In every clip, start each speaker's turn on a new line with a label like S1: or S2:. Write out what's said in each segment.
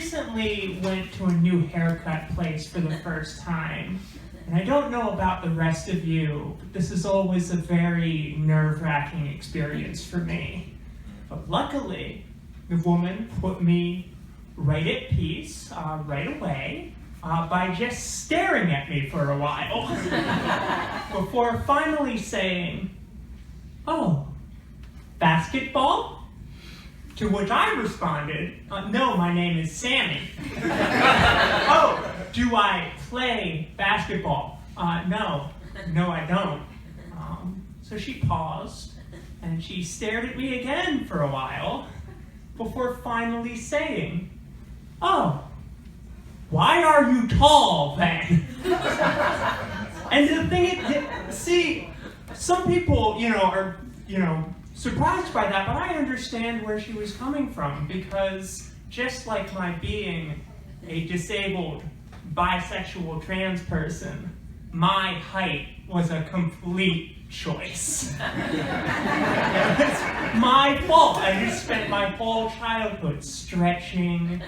S1: recently went to a new haircut place for the first time. And I don't know about the rest of you, but this is always a very nerve-wracking experience for me. But luckily, the woman put me right at peace right away by just staring at me for a while before finally saying, "Oh, basketball?" To which I responded, "No, my name is Sammie." "Oh, do I play basketball?" No, I don't." So she paused, and she stared at me again for a while, before finally saying, "Oh, why are you tall then?" And the thing is, see, some people, are, surprised by that, but I understand where she was coming from, because just like my being a disabled, bisexual trans person, my height was a complete choice. It's my fault. I just spent my whole childhood stretching.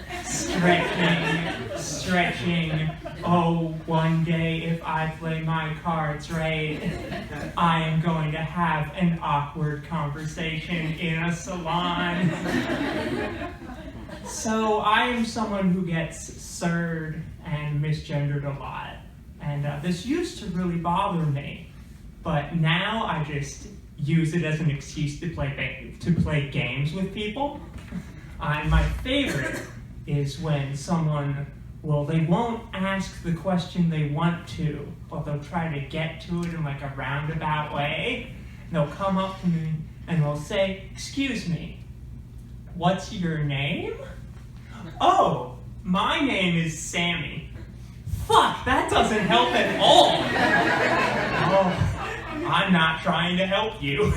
S1: Oh, one day if I play my cards right, I am going to have an awkward conversation in a salon. So I am someone who gets sirred and misgendered a lot. And this used to really bother me. But now I just use it as an excuse to play games with people. And my favorite is when someone, they won't ask the question they want to, but they'll try to get to it in like a roundabout way. And they'll come up to me and they'll say, "Excuse me, what's your name?" "Oh, my name is Sammie." Fuck, that doesn't help at all. Oh, I'm not trying to help you.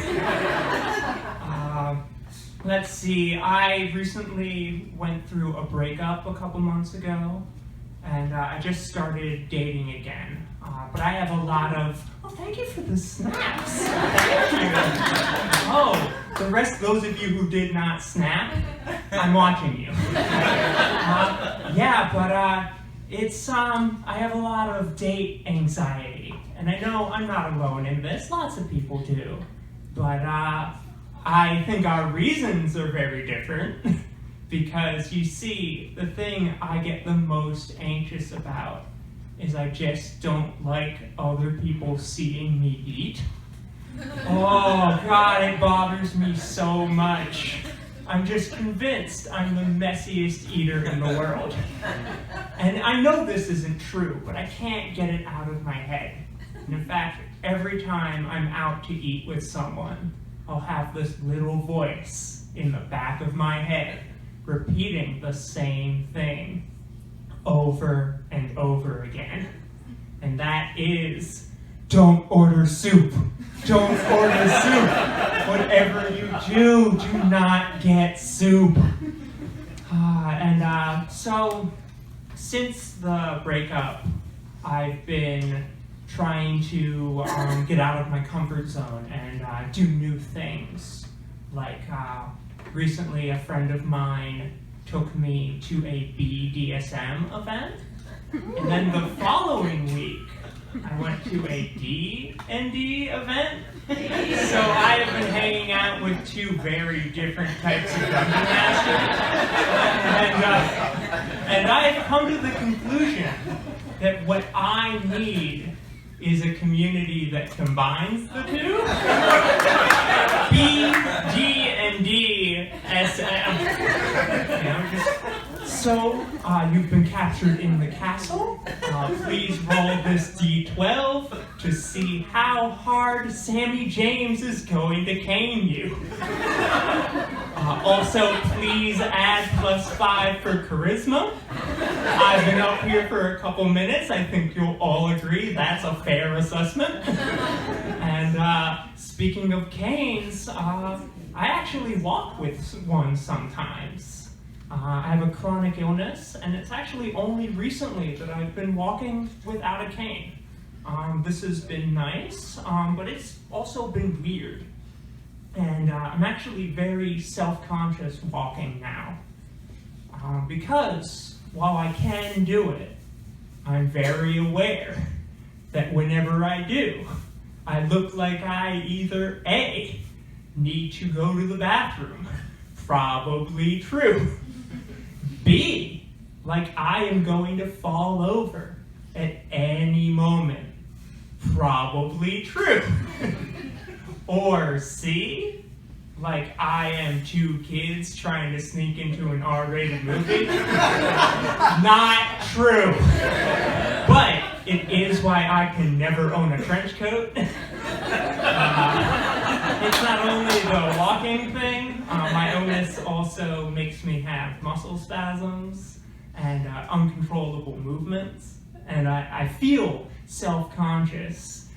S1: Let's see, I recently went through a breakup a couple months ago, and I just started dating again. But I have a lot of, thank you for the snaps. Thank you. Oh, those of you who did not snap, I'm watching you. It's, I have a lot of date anxiety, and I know I'm not alone in this, lots of people do, but I think our reasons are very different, because you see, the thing I get the most anxious about is I just don't like other people seeing me eat. Oh God, it bothers me so much. I'm just convinced I'm the messiest eater in the world. And I know this isn't true, but I can't get it out of my head. And in fact, every time I'm out to eat with someone, I'll have this little voice in the back of my head repeating the same thing over and over again. And that is, "Don't order soup. Don't order soup. Whatever you do not get soup." So since the breakup, I've been trying to get out of my comfort zone and do new things. Like recently a friend of mine took me to a BDSM event, and then the following week I went to a D&D event. So I have been hanging out with two very different types of dungeon masters. And I've come to the conclusion that what I need is a community that combines the two. BDSM. So, you've been captured in the castle. Please roll this D12 to see how hard Sammie James is going to cane you. Also, please add +5 for charisma. I've been up here for a couple minutes. I think you'll all agree that's a fair assessment. And speaking of canes, I actually walk with one sometimes. I have a chronic illness, and it's actually only recently that I've been walking without a cane. This has been nice, but it's also been weird. And I'm actually very self-conscious walking now. Because while I can do it, I'm very aware that whenever I do, I look like I either A, need to go to the bathroom, probably true, B, like I am going to fall over at any moment, probably true, or C, like I am two kids trying to sneak into an R-rated movie, not true. But it is why I can never own a trench coat. It's not only the walking thing, my illness also makes me have muscle spasms and uncontrollable movements. And I feel self-conscious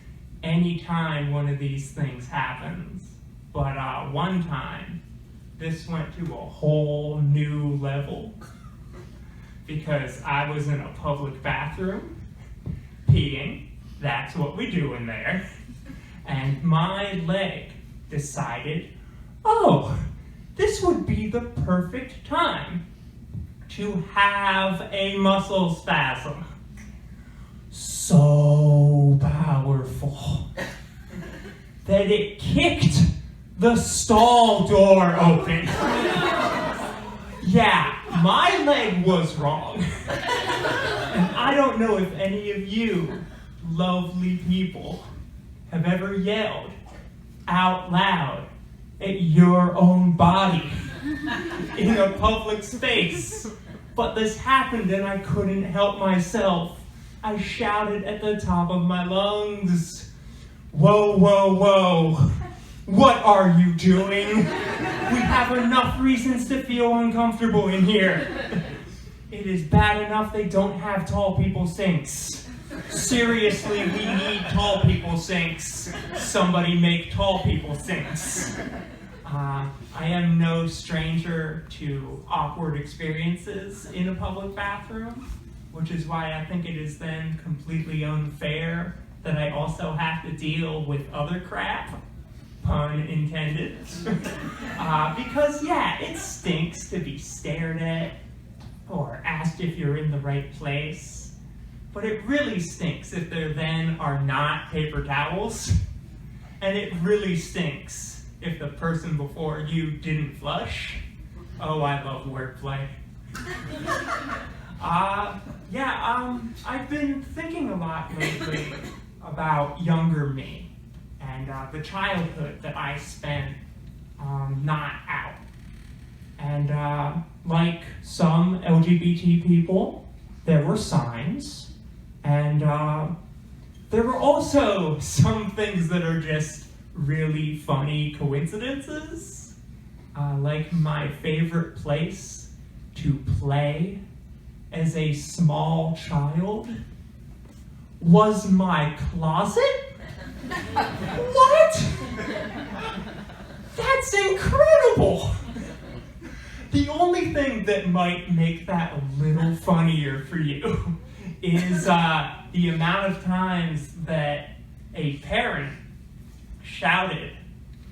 S1: anytime one of these things happens. But one time, this went to a whole new level because I was in a public bathroom, peeing, that's what we do in there, and my leg decided, oh, this would be the perfect time to have a muscle spasm. So powerful that it kicked the stall door open. Yeah, my leg was wrong. And I don't know if any of you lovely people have ever yelled out loud at your own body in a public space. But this happened and I couldn't help myself. I shouted at the top of my lungs, "Whoa, whoa, whoa. What are you doing? We have enough reasons to feel uncomfortable in here. It is bad enough they don't have tall people sinks. Seriously, we need tall people sinks. Somebody make tall people sinks." I am no stranger to awkward experiences in a public bathroom, which is why I think it is then completely unfair that I also have to deal with other crap. Pun intended. Because, yeah, it stinks to be stared at or asked if you're in the right place. But it really stinks if there then are not paper towels. And it really stinks if the person before you didn't flush. Oh, I love wordplay. I've been thinking a lot lately about younger me. And the childhood that I spent not out. And like some LGBT people, there were signs. And there were also some things that are just really funny coincidences. Like my favorite place to play as a small child was my closet. What? That's incredible! The only thing that might make that a little funnier for you is the amount of times that a parent shouted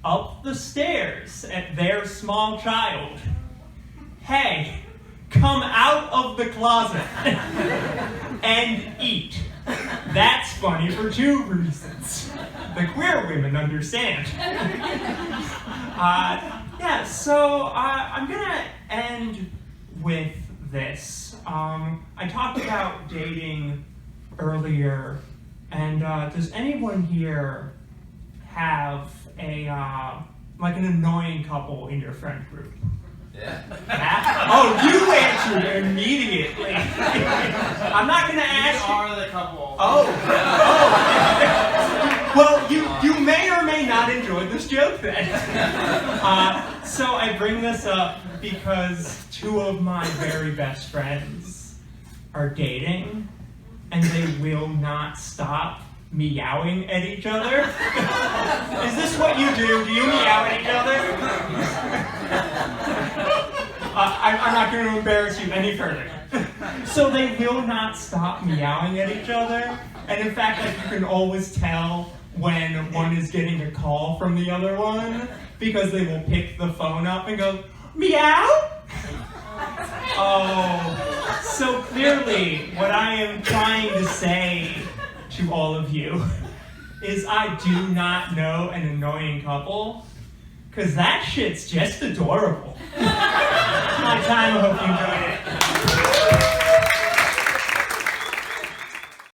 S1: up the stairs at their small child, "Hey, come out of the closet and eat." That's funny for two reasons. The queer women understand. I'm gonna end with this. I talked about dating earlier, and does anyone here have an annoying couple in your friend group? Yeah. Oh, you answered immediately. I'm not going to ask you.
S2: Are the couple?
S1: Oh. Well, you may or may not enjoy this joke then. So I bring this up because two of my very best friends are dating, and they will not stop meowing at each other. Is this what you do? Do you meow at each other? I'm not going to embarrass you any further. So they will not stop meowing at each other. And in fact, you can always tell when one is getting a call from the other one because they will pick the phone up and go, "Meow?" Oh, clearly, what I am trying to say to all of you is I do not know an annoying couple, because that shit's just adorable. It's my time. I hope you enjoy.